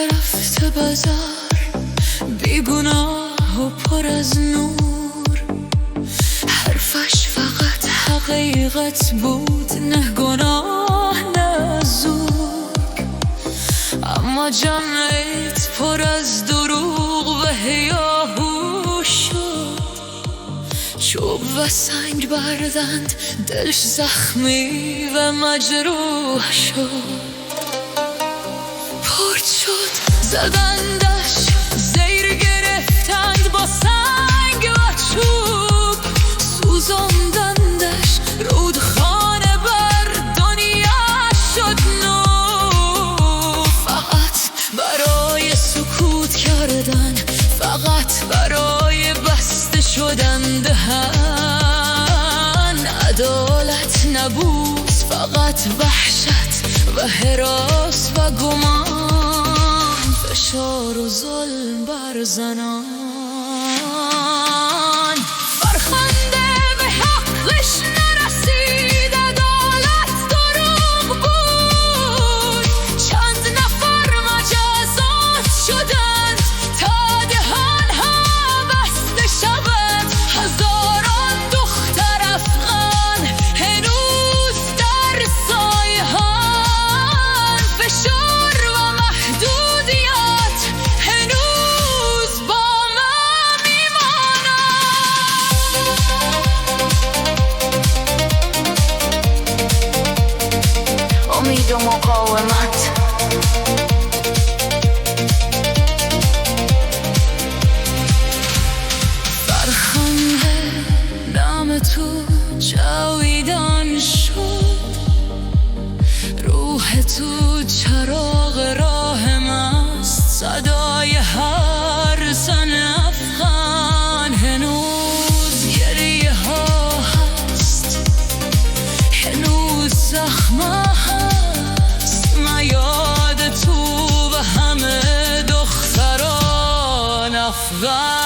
رفته بازار بیگناه و پر از نور، حرفش فقط حقیقت بود، نه گناه نه زور. اما جمعیت پر از دروغ و هیاهو شد، چوب و سنگ بردند دلش زخمی و مجروح شد. پرد شد زدندش، زیر گرفتند با سنگ و چوب، سوزاندندش رودخانه بر دنیا شد نور. فقط برای سکوت کردن، فقط برای بسته شدن دهن. عدالت نبود، فقط وحشت و هراس و گمان، فشار و ظلم بر زنان. فرخنده به حقش نرسید، عدالت دروغ بود. چند نفر مجازات شدند تا دهانها بسته شود. هزاران دختر افغان هنوز در سایه‌ان، فشار و محدودیت هنوز با ما میماند. امید و مقاومت، فرخنده نام تو جاویدان شد، روح تو چراغ راه ماست، صدای هر زن افغان. هنوز گریه ها هست، هنوز زخم هست، یاد تو و همه دختران افغان.